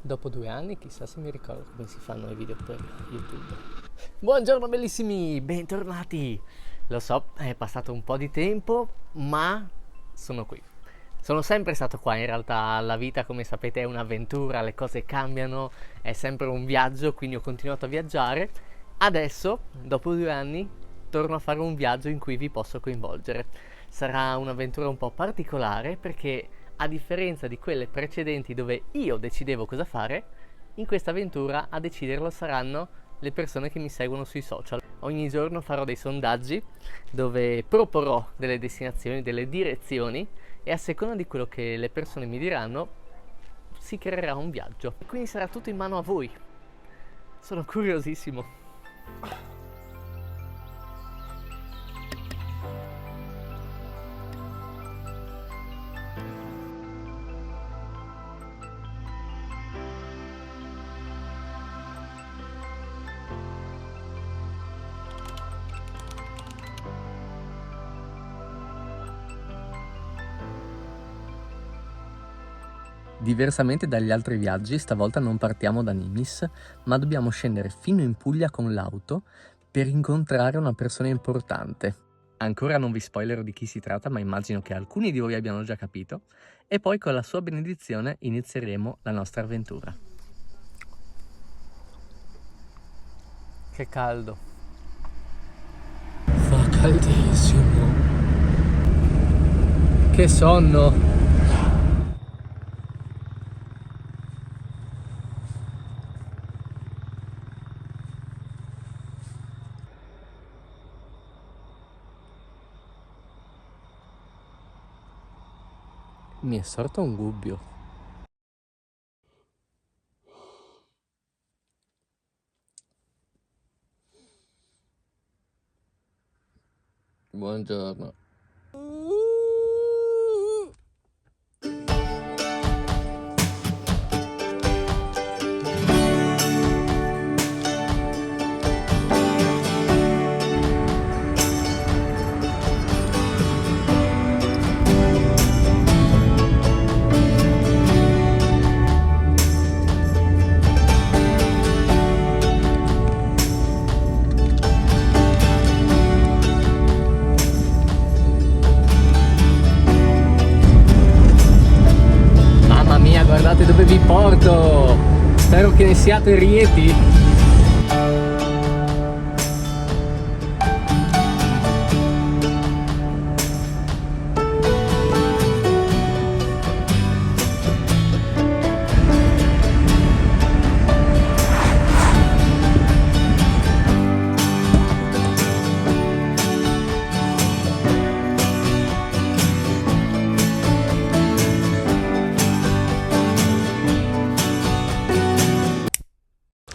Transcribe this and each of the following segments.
Dopo 2 anni chissà se mi ricordo come si fanno i video per YouTube. Buongiorno bellissimi, bentornati. Lo so, è passato un po' di tempo, ma sono qui. Sono sempre stato qua, in realtà la vita, come sapete, è un'avventura, le cose cambiano, è sempre un viaggio, quindi ho continuato a viaggiare. Adesso, dopo 2 anni, torno a fare un viaggio in cui vi posso coinvolgere. Sarà un'avventura un po' particolare perché, a differenza di quelle precedenti dove io decidevo cosa fare, in questa avventura a deciderlo saranno le persone che mi seguono sui social. Ogni giorno farò dei sondaggi dove proporrò delle destinazioni, delle direzioni e a seconda di quello che le persone mi diranno si creerà un viaggio. Quindi sarà tutto in mano a voi. Sono curiosissimo. Diversamente dagli altri viaggi, stavolta non partiamo da Nimis, ma dobbiamo scendere fino in Puglia con l'auto per incontrare una persona importante. Ancora non vi spoilerò di chi si tratta, ma immagino che alcuni di voi abbiano già capito, e poi con la sua benedizione inizieremo la nostra avventura. Che caldo. Fa caldissimo. Che sonno. Mi è sorto un gubbio. Buongiorno. Mamma mia, guardate dove vi porto! Spero che ne siate lieti.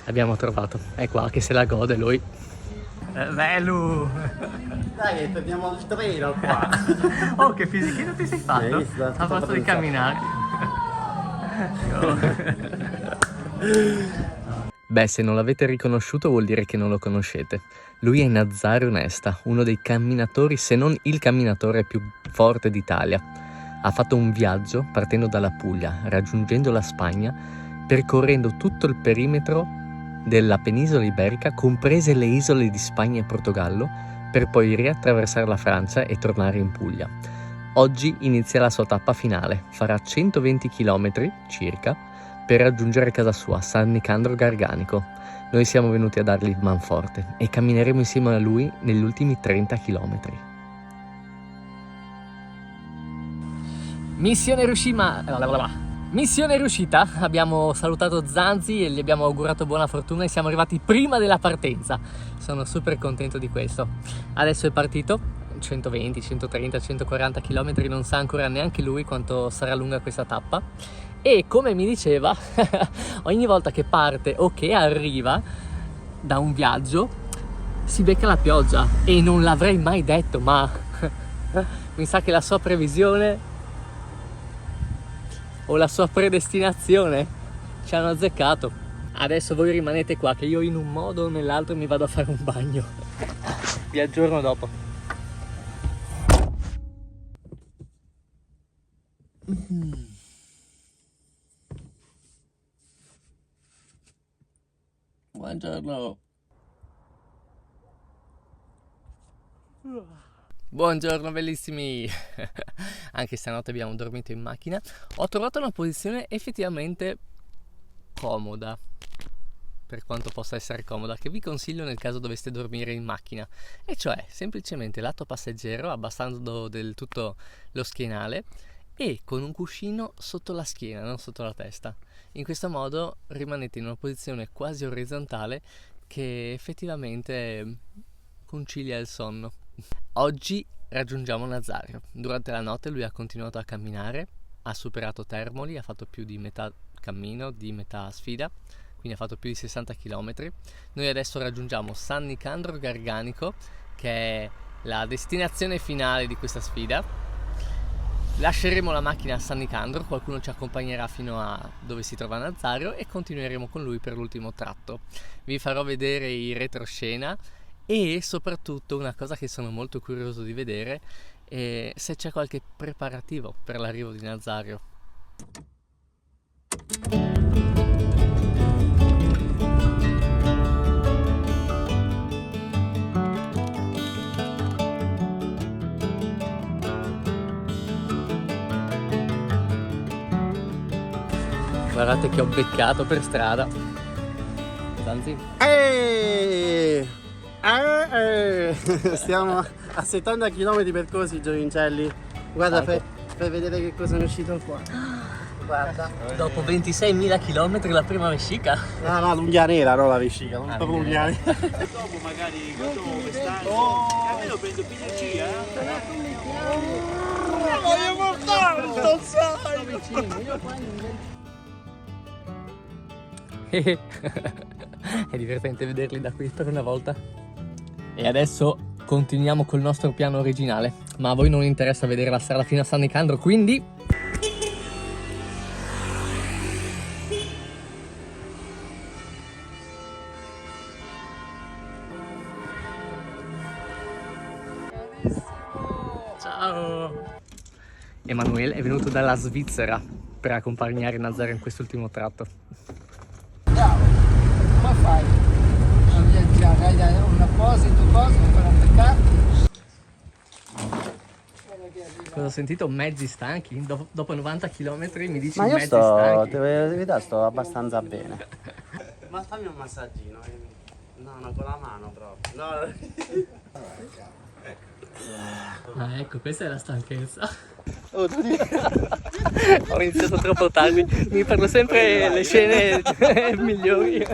Abbiamo trovato, è qua che se la gode lui. Bello! Dai, che torniamo al treno qua. Oh, che fisichino ti sei fatto? Hai visto? A forza di camminare. Beh, se non l'avete riconosciuto vuol dire che non lo conoscete. Lui è Nazare Onesta, uno dei camminatori, se non il camminatore più forte d'Italia. Ha fatto un viaggio partendo dalla Puglia, raggiungendo la Spagna, percorrendo tutto il perimetro della penisola iberica, comprese le isole di Spagna e Portogallo, per poi riattraversare la Francia e tornare in Puglia. Oggi inizia la sua tappa finale, farà 120 km circa per raggiungere casa sua, San Nicandro Garganico. Noi siamo venuti a dargli manforte e cammineremo insieme a lui negli ultimi 30 km. Missione Missione riuscita, abbiamo salutato Zanzi e gli abbiamo augurato buona fortuna e siamo arrivati prima della partenza. Sono super contento di questo. Adesso è partito, 120, 130, 140 km, non sa ancora neanche lui quanto sarà lunga questa tappa. E come mi diceva, ogni volta che parte o che arriva da un viaggio si becca la pioggia. E non l'avrei mai detto, ma mi sa che la sua previsione o la sua predestinazione ci hanno azzeccato. Adesso voi rimanete qua che io in un modo o nell'altro mi vado a fare un bagno. Vi aggiorno dopo. Buongiorno. Buongiorno bellissimi! Anche stanotte abbiamo dormito in macchina. Ho trovato una posizione effettivamente comoda, per quanto possa essere comoda, che vi consiglio nel caso doveste dormire in macchina, e cioè semplicemente lato passeggero, abbassando del tutto lo schienale e con un cuscino sotto la schiena, non sotto la testa. In questo modo rimanete in una posizione quasi orizzontale che effettivamente concilia il sonno. Oggi raggiungiamo Nazario. Durante la notte lui ha continuato a camminare, ha superato Termoli, ha fatto più di metà cammino, di metà sfida, quindi ha fatto più di 60 km. Noi adesso raggiungiamo San Nicandro Garganico, che è la destinazione finale di questa sfida. Lasceremo la macchina a San Nicandro, qualcuno ci accompagnerà fino a dove si trova Nazario e continueremo con lui per l'ultimo tratto. Vi farò vedere i retroscena e soprattutto una cosa che sono molto curioso di vedere è se c'è qualche preparativo per l'arrivo di Nazario. Guardate che ho beccato per strada. Zanzi. Stiamo a 70 km percorsi, giovincelli. Guarda, fai vedere che cosa è uscito qua. Guarda. Dopo 26.000 km la prima vescica. No, l'unghia nera, no la vescica, non proprio l'unghia nera. Dopo magari quando quest'anno almeno prendo PDC, Voglio portare, non sai! È divertente vederli da qui per una volta. E adesso continuiamo col nostro piano originale, ma a voi non interessa vedere la strada fino a San Nicandro, quindi ciao! Emanuele è venuto dalla Svizzera per accompagnare Nazario in quest'ultimo tratto. Come fai a viaggiare? Hai un apposito cosa per attaccarti? Cosa ho sentito? Mezzi stanchi? Dopo 90 km mi dici Ma io mezzi stanchi? sto abbastanza bene. Ma fammi un massaggino. No, con la mano proprio. No. Ah, ecco, questa è la stanchezza. Oh, tu Ho iniziato troppo tardi, mi perdo sempre le scene migliori.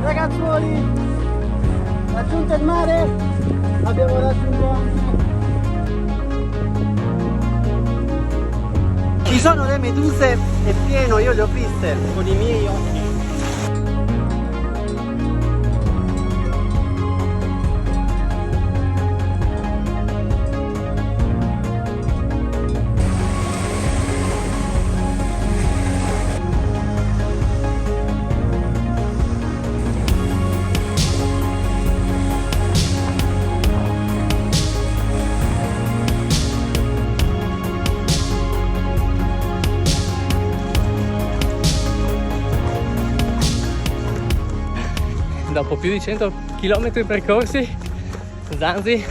Ragazzuoli, raggiunto il mare, abbiamo raggiunto anche. Ci sono le meduse, è pieno, io le ho viste con i miei occhi. Dopo più di 100 km percorsi, Zanzi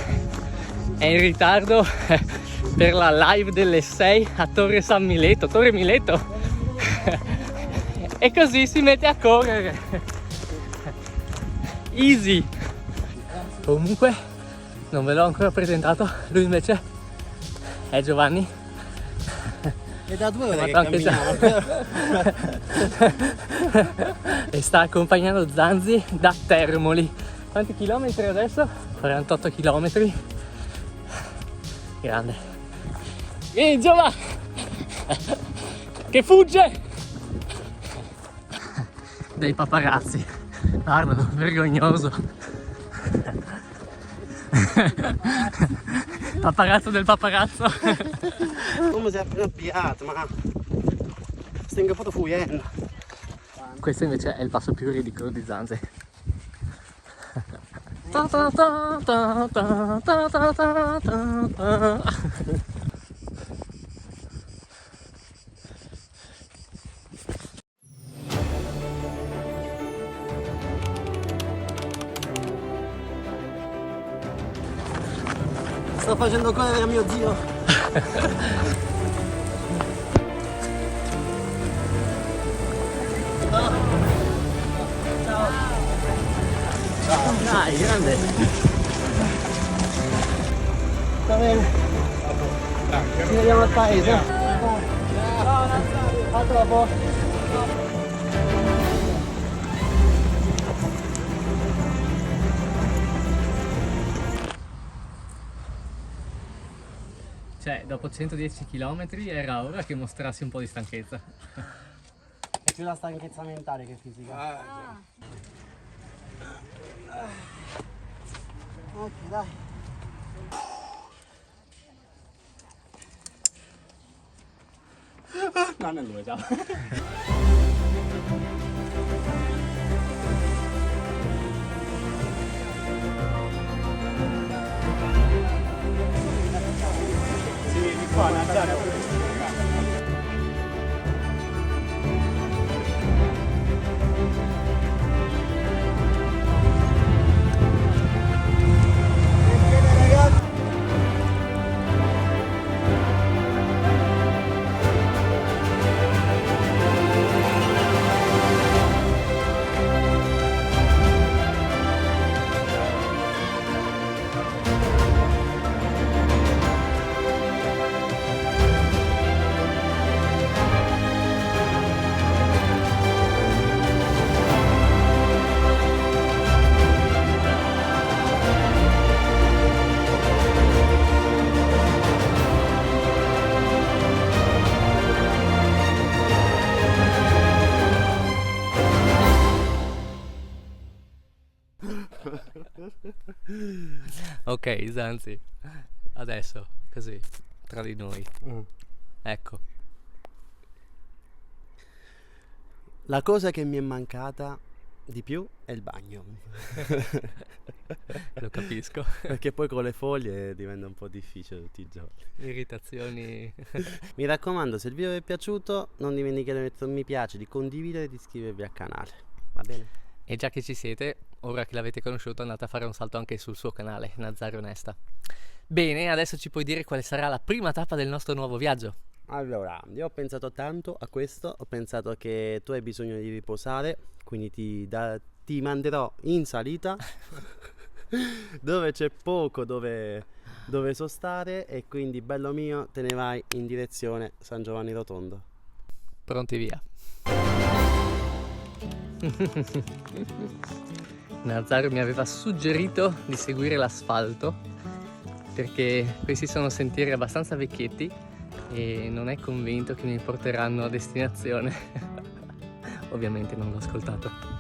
è in ritardo per la live delle 6 a Torre San Mileto, Torre Mileto, e così si mette a correre. Easy. Comunque non ve l'ho ancora presentato, lui invece è Giovanni. E da due ore che Anche camminiamo. e sta accompagnando Zanzi da Termoli. Quanti chilometri adesso? 48 chilometri. Grande. Vieni Giova! Che fugge! Dei paparazzi. Guardalo, vergognoso. Paparazzo del paparazzo. Come sei appena avviato, ma stengo fuoriendo. Questo invece è il passo più ridicolo di Zanzi. Sto facendo correre a mio zio. Dai, grande! Va bene. Ci vediamo al paese. A dopo. Cioè, dopo 110 km era ora che mostrassi un po' di stanchezza. È più la stanchezza mentale che fisica. Ok, dai. Non è lui, ciao. Sì, di qua, Nazareno. Ok, Zanzi, adesso, così, tra di noi. Ecco, La cosa che mi è mancata di più è il bagno. lo capisco. Perché poi con le foglie diventa un po' difficile tutti i giorni. Irritazioni. Mi raccomando, se il video vi è piaciuto, non dimenticate di mettere un mi piace, di condividere e di iscrivervi al canale. Va bene? E già che ci siete, ora che l'avete conosciuto, andate a fare un salto anche sul suo canale, Nazzaro Onesta. Bene, adesso ci puoi dire quale sarà la prima tappa del nostro nuovo viaggio? Allora, io ho pensato tanto a questo, ho pensato che tu hai bisogno di riposare, quindi ti manderò in salita dove c'è poco dove sostare e quindi bello mio te ne vai in direzione San Giovanni Rotondo. Pronti via. Nazzaro mi aveva suggerito di seguire l'asfalto perché questi sono sentieri abbastanza vecchietti e non è convinto che mi porteranno a destinazione. Ovviamente non l'ho ascoltato.